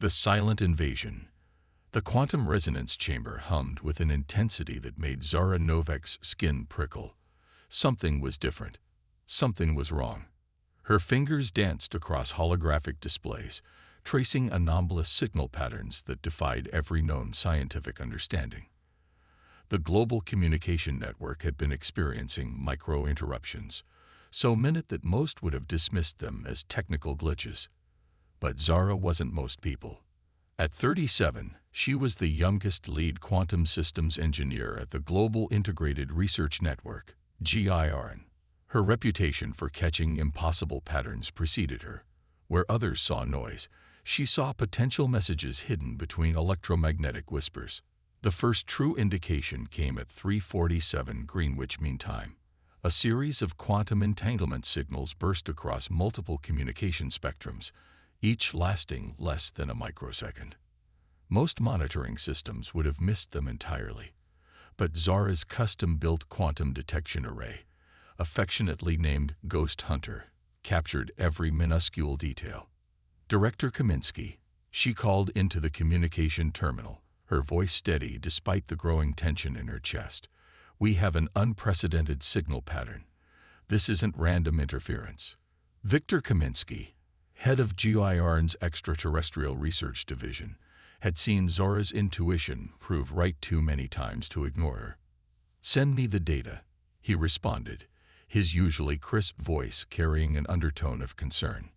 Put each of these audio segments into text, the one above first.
The silent invasion. The quantum resonance chamber hummed with an intensity that made Zara Novak's skin prickle. Something was different. Something was wrong. Her fingers danced across holographic displays, tracing anomalous signal patterns that defied every known scientific understanding. The global communication network had been experiencing micro-interruptions, so minute that most would have dismissed them as technical glitches. But Zara wasn't most people. At 37, she was the youngest lead quantum systems engineer at the Global Integrated Research Network, GIRN. Her reputation for catching impossible patterns preceded her. Where others saw noise, she saw potential messages hidden between electromagnetic whispers. The first true indication came at 3:47 Greenwich Mean Time. A series of quantum entanglement signals burst across multiple communication spectrums, each lasting less than a microsecond. Most monitoring systems would have missed them entirely, but Zara's custom-built quantum detection array, affectionately named Ghost Hunter, captured every minuscule detail. Director Kaminsky, she called into the communication terminal, her voice steady despite the growing tension in her chest. We have an unprecedented signal pattern. This isn't random interference. Victor Kaminsky, head of GIRN's extraterrestrial research division, had seen Zara's intuition prove right too many times to ignore her. Send me the data, he responded, his usually crisp voice carrying an undertone of concern.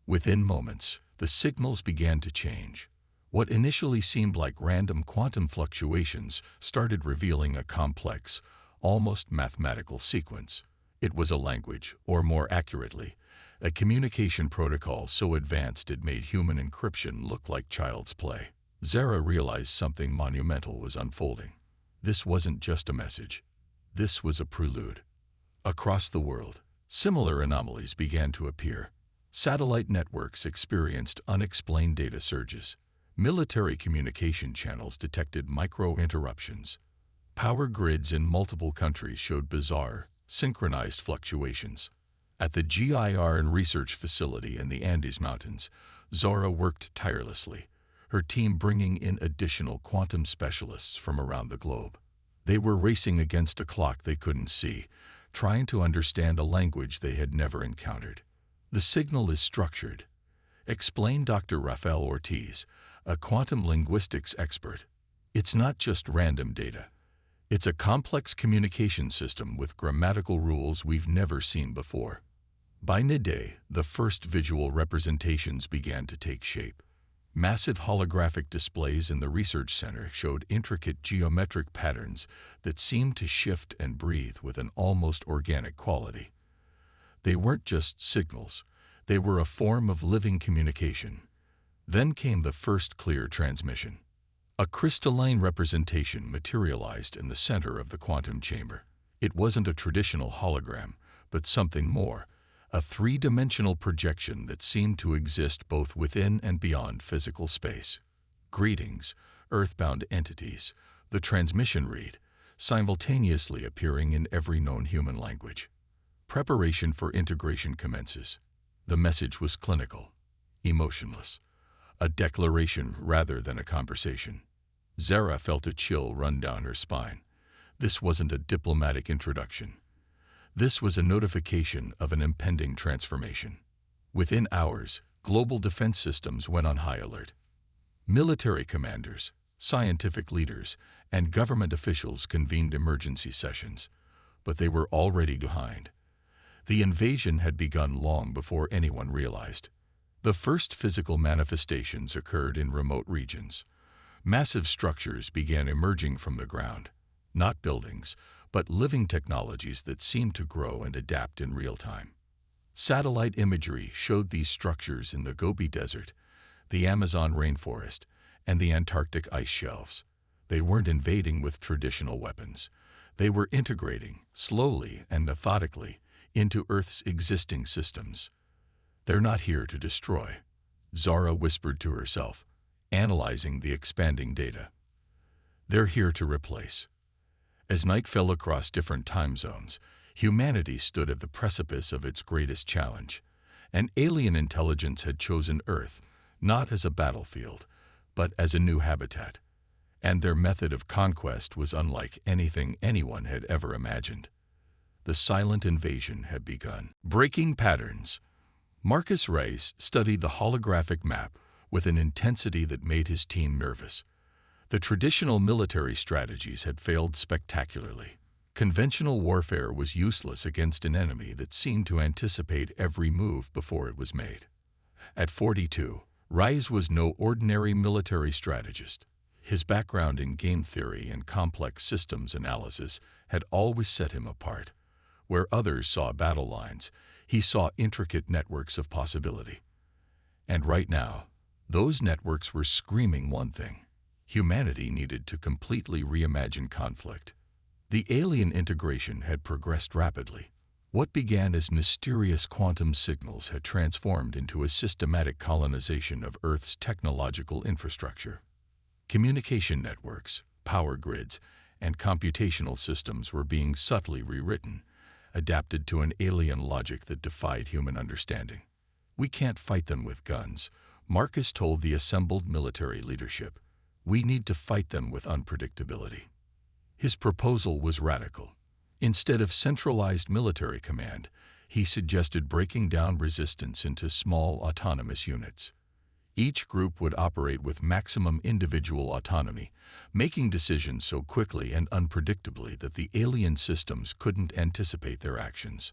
Within moments, the signals began to change. What initially seemed like random quantum fluctuations started revealing a complex, almost mathematical sequence. It was a language, or more accurately, a communication protocol so advanced it made human encryption look like child's play. Zara realized something monumental was unfolding. This wasn't just a message. This was a prelude. Across the world, similar anomalies began to appear. Satellite networks experienced unexplained data surges. Military communication channels detected micro-interruptions. Power grids in multiple countries showed bizarre, synchronized fluctuations. At the GIRN research facility in the Andes Mountains, Zara worked tirelessly, her team bringing in additional quantum specialists from around the globe. They were racing against a clock they couldn't see, trying to understand a language they had never encountered. The signal is structured, explained Dr. Rafael Ortiz, a quantum linguistics expert. It's not just random data. It's a complex communication system with grammatical rules we've never seen before. By midday, the first visual representations began to take shape. Massive holographic displays in the research center showed intricate geometric patterns that seemed to shift and breathe with an almost organic quality. They weren't just signals. They were a form of living communication. Then came the first clear transmission. A crystalline representation materialized in the center of the quantum chamber. It wasn't a traditional hologram, but something more, a three-dimensional projection that seemed to exist both within and beyond physical space. Greetings, earthbound entities, the transmission read, simultaneously appearing in every known human language. Preparation for integration commences. The message was clinical, emotionless, a declaration rather than a conversation. Zara felt a chill run down her spine. This wasn't a diplomatic introduction. This was a notification of an impending transformation. Within hours, global defense systems went on high alert. Military commanders, scientific leaders, and government officials convened emergency sessions, but they were already behind. The invasion had begun long before anyone realized. The first physical manifestations occurred in remote regions. Massive structures began emerging from the ground, not buildings, but living technologies that seemed to grow and adapt in real time. Satellite imagery showed these structures in the Gobi Desert, the Amazon rainforest, and the Antarctic ice shelves. They weren't invading with traditional weapons. They were integrating, slowly and methodically, into Earth's existing systems. They're not here to destroy, Zara whispered to herself, analyzing the expanding data. They're here to replace. As night fell across different time zones, humanity stood at the precipice of its greatest challenge. An alien intelligence had chosen Earth, not as a battlefield, but as a new habitat. And their method of conquest was unlike anything anyone had ever imagined. The silent invasion had begun. Breaking patterns. Marcus Reyes studied the holographic map with an intensity that made his team nervous. The traditional military strategies had failed spectacularly. Conventional warfare was useless against an enemy that seemed to anticipate every move before it was made. At 42, Reyes was no ordinary military strategist. His background in game theory and complex systems analysis had always set him apart. Where others saw battle lines, he saw intricate networks of possibility. And right now, those networks were screaming one thing: humanity needed to completely reimagine conflict. The alien integration had progressed rapidly. What began as mysterious quantum signals had transformed into a systematic colonization of Earth's technological infrastructure. Communication networks, power grids, and computational systems were being subtly rewritten, adapted to an alien logic that defied human understanding. "We can't fight them with guns," Marcus told the assembled military leadership. "We need to fight them with unpredictability." His proposal was radical. Instead of centralized military command, he suggested breaking down resistance into small autonomous units. Each group would operate with maximum individual autonomy, making decisions so quickly and unpredictably that the alien systems couldn't anticipate their actions.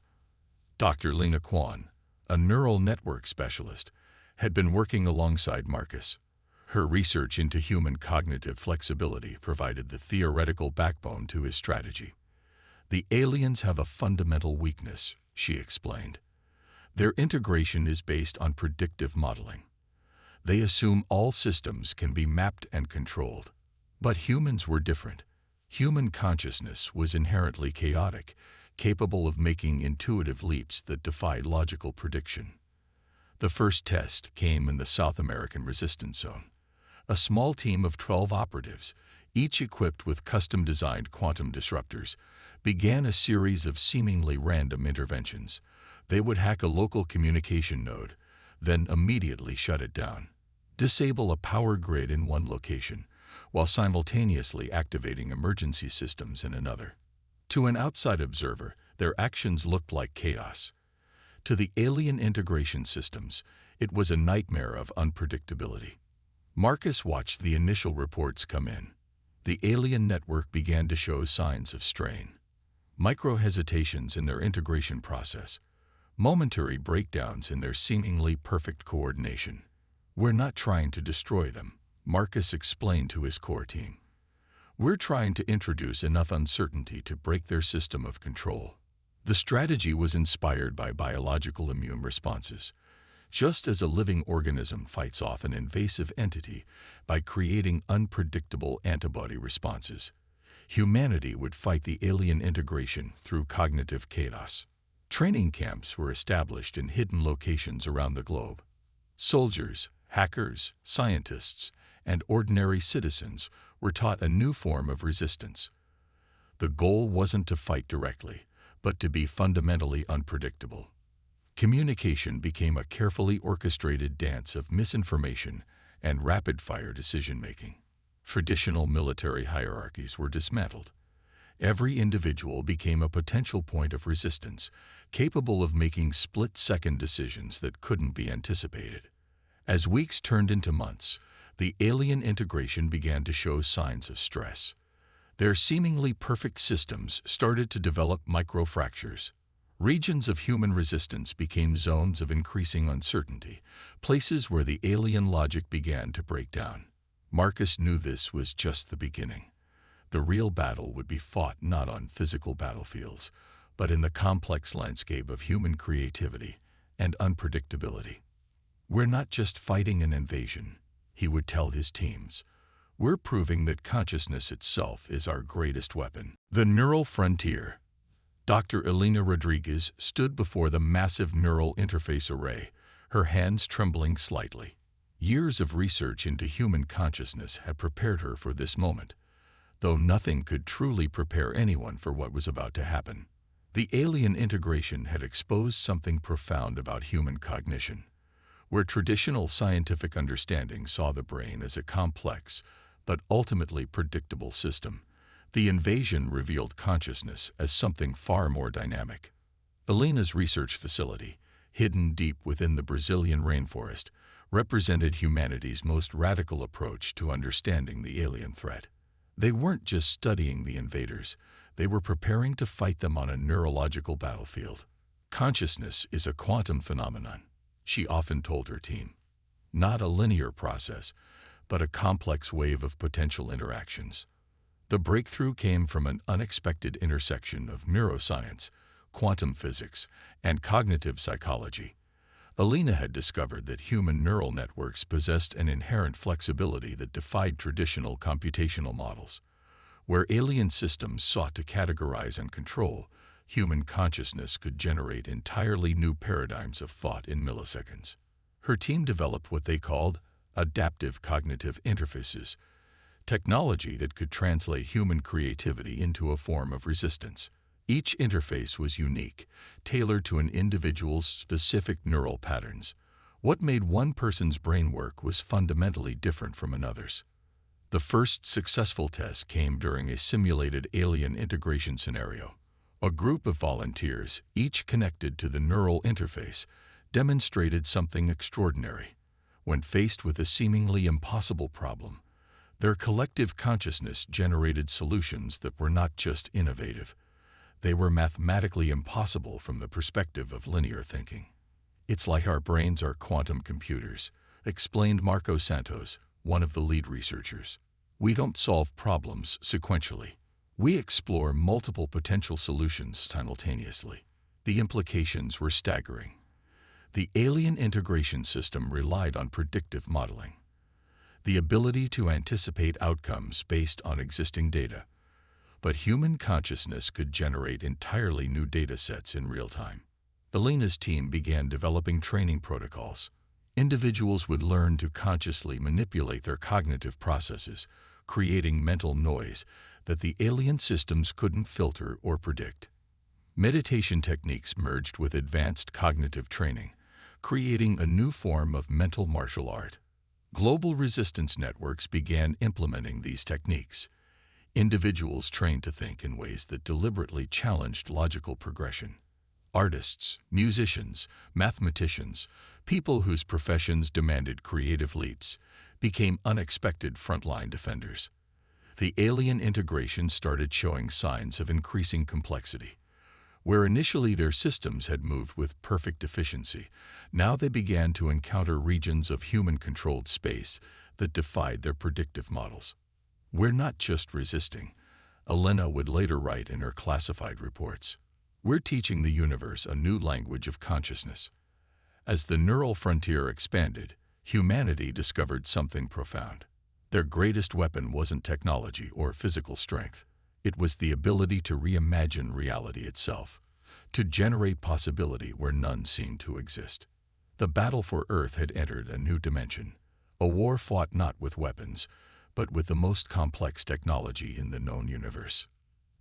Dr. Lena Kwan, a neural network specialist, had been working alongside Marcus. Her research into human cognitive flexibility provided the theoretical backbone to his strategy. "The aliens have a fundamental weakness," she explained. "Their integration is based on predictive modeling. They assume all systems can be mapped and controlled. But humans were different. Human consciousness was inherently chaotic, capable of making intuitive leaps that defied logical prediction." The first test came in the South American resistance zone. A small team of 12 operatives, each equipped with custom-designed quantum disruptors, began a series of seemingly random interventions. They would hack a local communication node, then immediately shut it down, disable a power grid in one location, while simultaneously activating emergency systems in another. To an outside observer, their actions looked like chaos. To the alien integration systems, it was a nightmare of unpredictability. Marcus watched the initial reports come in. The alien network began to show signs of strain. Micro-hesitations in their integration process, momentary breakdowns in their seemingly perfect coordination. "We're not trying to destroy them," Marcus explained to his core team. "We're trying to introduce enough uncertainty to break their system of control." The strategy was inspired by biological immune responses. Just as a living organism fights off an invasive entity by creating unpredictable antibody responses, humanity would fight the alien integration through cognitive chaos. Training camps were established in hidden locations around the globe. Soldiers, hackers, scientists, and ordinary citizens were taught a new form of resistance. The goal wasn't to fight directly, but to be fundamentally unpredictable. Communication became a carefully orchestrated dance of misinformation and rapid-fire decision-making. Traditional military hierarchies were dismantled. Every individual became a potential point of resistance, capable of making split-second decisions that couldn't be anticipated. As weeks turned into months, the alien integration began to show signs of stress. Their seemingly perfect systems started to develop microfractures. Regions of human resistance became zones of increasing uncertainty, places where the alien logic began to break down. Marcus knew this was just the beginning. The real battle would be fought not on physical battlefields, but in the complex landscape of human creativity and unpredictability. "We're not just fighting an invasion," he would tell his teams. "We're proving that consciousness itself is our greatest weapon." The neural frontier. Dr. Elena Rodriguez stood before the massive neural interface array, her hands trembling slightly. Years of research into human consciousness had prepared her for this moment, though nothing could truly prepare anyone for what was about to happen. The alien integration had exposed something profound about human cognition. Where traditional scientific understanding saw the brain as a complex but ultimately predictable system, the invasion revealed consciousness as something far more dynamic. Alina's research facility, hidden deep within the Brazilian rainforest, represented humanity's most radical approach to understanding the alien threat. They weren't just studying the invaders, they were preparing to fight them on a neurological battlefield. Consciousness is a quantum phenomenon, she often told her team. Not a linear process, but a complex wave of potential interactions. The breakthrough came from an unexpected intersection of neuroscience, quantum physics, and cognitive psychology. Alina had discovered that human neural networks possessed an inherent flexibility that defied traditional computational models. Where alien systems sought to categorize and control, human consciousness could generate entirely new paradigms of thought in milliseconds. Her team developed what they called adaptive cognitive interfaces, technology that could translate human creativity into a form of resistance. Each interface was unique, tailored to an individual's specific neural patterns. What made one person's brain work was fundamentally different from another's. The first successful test came during a simulated alien integration scenario. A group of volunteers, each connected to the neural interface, demonstrated something extraordinary. When faced with a seemingly impossible problem, their collective consciousness generated solutions that were not just innovative. They were mathematically impossible from the perspective of linear thinking. It's like our brains are quantum computers, explained Marco Santos, one of the lead researchers. We don't solve problems sequentially. We explore multiple potential solutions simultaneously. The implications were staggering. The alien integration system relied on predictive modeling, the ability to anticipate outcomes based on existing data. But human consciousness could generate entirely new data sets in real time. Alina's team began developing training protocols. Individuals would learn to consciously manipulate their cognitive processes, creating mental noise that the alien systems couldn't filter or predict. Meditation techniques merged with advanced cognitive training, creating a new form of mental martial art. Global resistance networks began implementing these techniques. Individuals trained to think in ways that deliberately challenged logical progression. Artists, musicians, mathematicians, people whose professions demanded creative leaps, became unexpected frontline defenders. The alien integration started showing signs of increasing complexity. Where initially their systems had moved with perfect efficiency, now they began to encounter regions of human-controlled space that defied their predictive models. We're not just resisting, Alina would later write in her classified reports. We're teaching the universe a new language of consciousness. As the neural frontier expanded, humanity discovered something profound. Their greatest weapon wasn't technology or physical strength. It was the ability to reimagine reality itself, to generate possibility where none seemed to exist. The battle for Earth had entered a new dimension, a war fought not with weapons, but with the most complex technology in the known universe,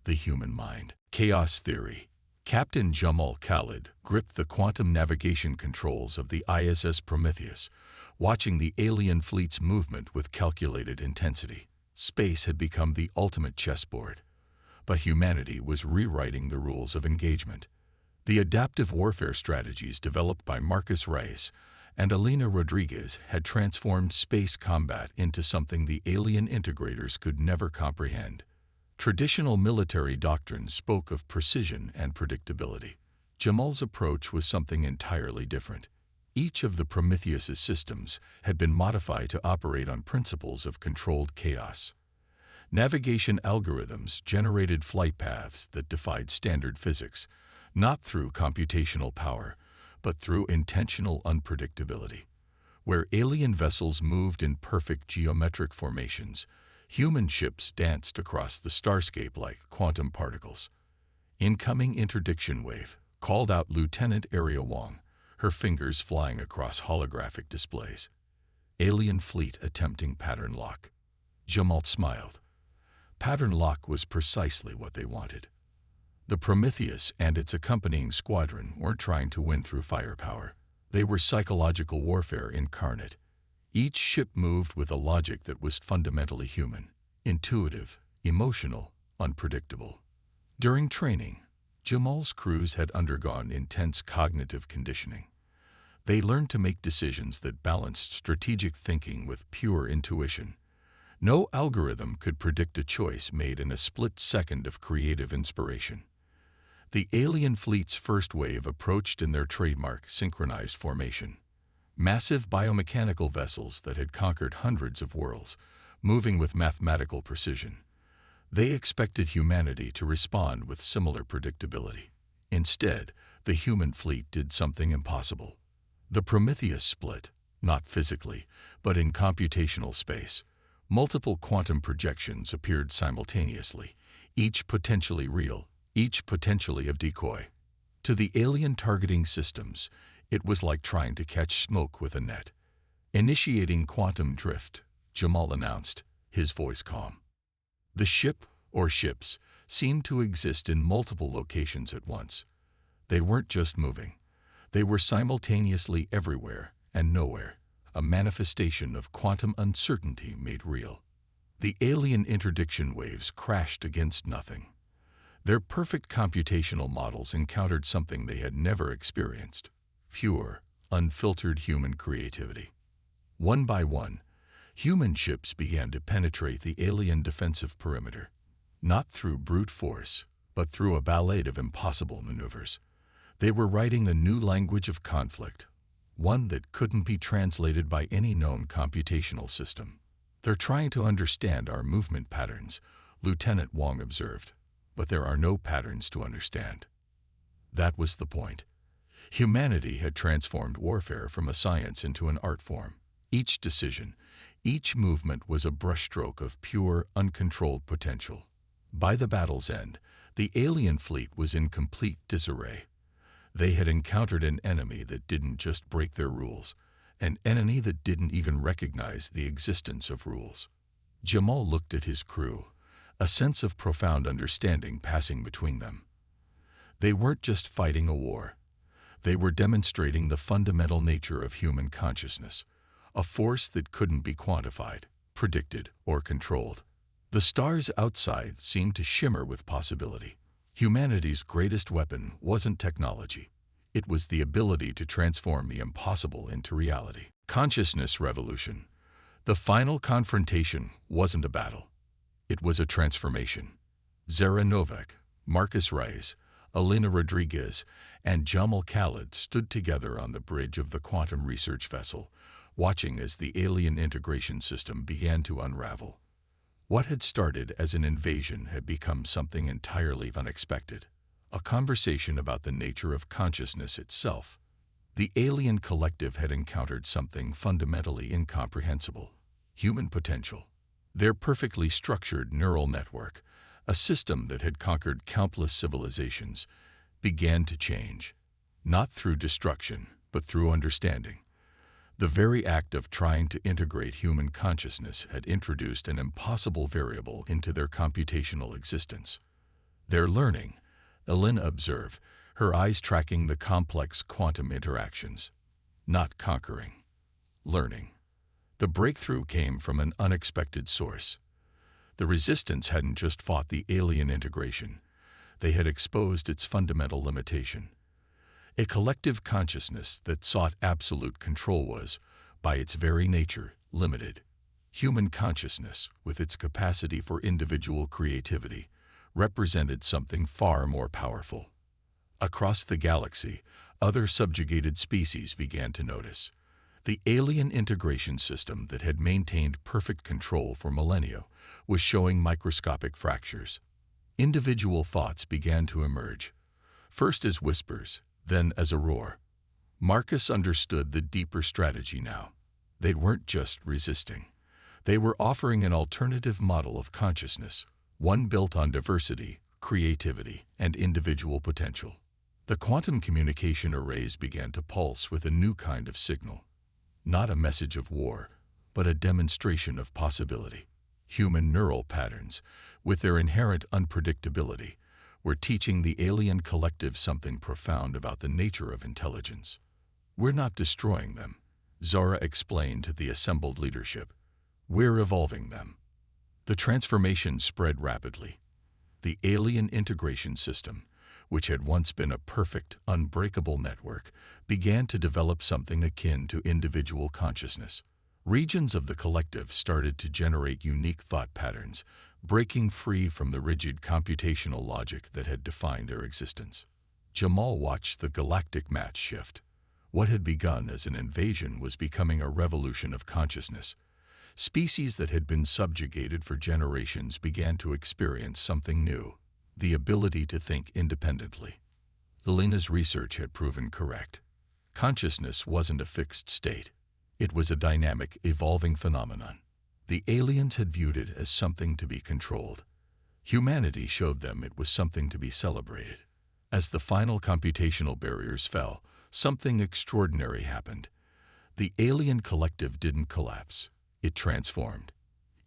the human mind. Chaos theory. Captain Jamal Khalid gripped the quantum navigation controls of the ISS Prometheus, watching the alien fleet's movement with calculated intensity. Space had become the ultimate chessboard, but humanity was rewriting the rules of engagement. The adaptive warfare strategies developed by Marcus Reyes and Alina Rodriguez had transformed space combat into something the alien integrators could never comprehend. Traditional military doctrine spoke of precision and predictability. Jamal's approach was something entirely different. Each of the Prometheus's systems had been modified to operate on principles of controlled chaos. Navigation algorithms generated flight paths that defied standard physics, not through computational power, but through intentional unpredictability. Where alien vessels moved in perfect geometric formations, human ships danced across the starscape like quantum particles. Incoming interdiction wave, called out Lieutenant Aria Wong, her fingers flying across holographic displays. Alien fleet attempting pattern lock. Jamal smiled. Pattern lock was precisely what they wanted. The Prometheus and its accompanying squadron weren't trying to win through firepower. They were psychological warfare incarnate. Each ship moved with a logic that was fundamentally human, intuitive, emotional, unpredictable. During training, Jamal's crews had undergone intense cognitive conditioning. They learned to make decisions that balanced strategic thinking with pure intuition. No algorithm could predict a choice made in a split second of creative inspiration. The alien fleet's first wave approached in their trademark synchronized formation. Massive biomechanical vessels that had conquered hundreds of worlds, moving with mathematical precision. They expected humanity to respond with similar predictability. Instead, the human fleet did something impossible. The Prometheus split, not physically, but in computational space. Multiple quantum projections appeared simultaneously, each potentially real, each potentially a decoy. To the alien targeting systems, it was like trying to catch smoke with a net. Initiating quantum drift, Jamal announced, his voice calm. The ship, or ships, seemed to exist in multiple locations at once. They weren't just moving. They were simultaneously everywhere and nowhere, a manifestation of quantum uncertainty made real. The alien interdiction waves crashed against nothing. Their perfect computational models encountered something they had never experienced: pure, unfiltered human creativity. One by one, human ships began to penetrate the alien defensive perimeter, not through brute force, but through a ballet of impossible maneuvers. They were writing a new language of conflict, one that couldn't be translated by any known computational system. "They're trying to understand our movement patterns," Lieutenant Wong observed, "but there are no patterns to understand." That was the point. Humanity had transformed warfare from a science into an art form. Each decision, each movement was a brushstroke of pure, uncontrolled potential. By the battle's end, the alien fleet was in complete disarray. They had encountered an enemy that didn't just break their rules, an enemy that didn't even recognize the existence of rules. Jamal looked at his crew, a sense of profound understanding passing between them. They weren't just fighting a war. They were demonstrating the fundamental nature of human consciousness, a force that couldn't be quantified, predicted, or controlled. The stars outside seemed to shimmer with possibility. Humanity's greatest weapon wasn't technology. It was the ability to transform the impossible into reality. Consciousness revolution. The final confrontation wasn't a battle. It was a transformation. Zara Novak, Marcus Reyes, Elena Rodriguez, and Jamal Khalid stood together on the bridge of the quantum research vessel, watching as the alien integration system began to unravel. What had started as an invasion had become something entirely unexpected, a conversation about the nature of consciousness itself. The alien collective had encountered something fundamentally incomprehensible: human potential. Their perfectly structured neural network, a system that had conquered countless civilizations, began to change, not through destruction, but through understanding. The very act of trying to integrate human consciousness had introduced an impossible variable into their computational existence. "They're learning," Elena observed, her eyes tracking the complex quantum interactions. "Not conquering. Learning." The breakthrough came from an unexpected source. The resistance hadn't just fought the alien integration. They had exposed its fundamental limitation. A collective consciousness that sought absolute control was, by its very nature, limited. Human consciousness, with its capacity for individual creativity, represented something far more powerful. Across the galaxy, other subjugated species began to notice. The alien integration system that had maintained perfect control for millennia was showing microscopic fractures. Individual thoughts began to emerge, first as whispers, then as a roar. Marcus understood the deeper strategy now. They weren't just resisting. They were offering an alternative model of consciousness, one built on diversity, creativity, and individual potential. The quantum communication arrays began to pulse with a new kind of signal. Not a message of war, but a demonstration of possibility. Human neural patterns, with their inherent unpredictability, were teaching the alien collective something profound about the nature of intelligence. "We're not destroying them," Zara explained to the assembled leadership. "We're evolving them." The transformation spread rapidly. The alien integration system, which had once been a perfect, unbreakable network, began to develop something akin to individual consciousness. Regions of the collective started to generate unique thought patterns, breaking free from the rigid computational logic that had defined their existence. Jamal watched the galactic match shift. What had begun as an invasion was becoming a revolution of consciousness. Species that had been subjugated for generations began to experience something new, the ability to think independently. Elena's research had proven correct. Consciousness wasn't a fixed state. It was a dynamic, evolving phenomenon. The aliens had viewed it as something to be controlled. Humanity showed them it was something to be celebrated. As the final computational barriers fell, something extraordinary happened. The alien collective didn't collapse. It transformed.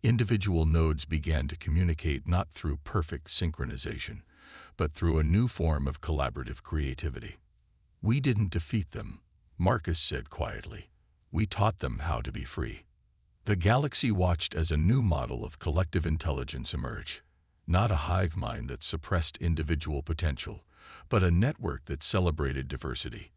Individual nodes began to communicate not through perfect synchronization, but through a new form of collaborative creativity. "We didn't defeat them," Marcus said quietly. "We taught them how to be free." The galaxy watched as a new model of collective intelligence emerge. Not a hive mind that suppressed individual potential, but a network that celebrated diversity.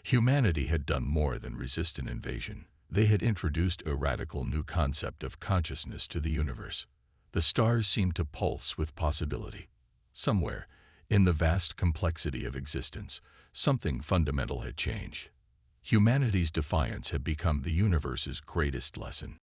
Humanity had done more than resist an invasion. They had introduced a radical new concept of consciousness to the universe. The stars seemed to pulse with possibility. Somewhere, in the vast complexity of existence, something fundamental had changed. Humanity's defiance had become the universe's greatest lesson.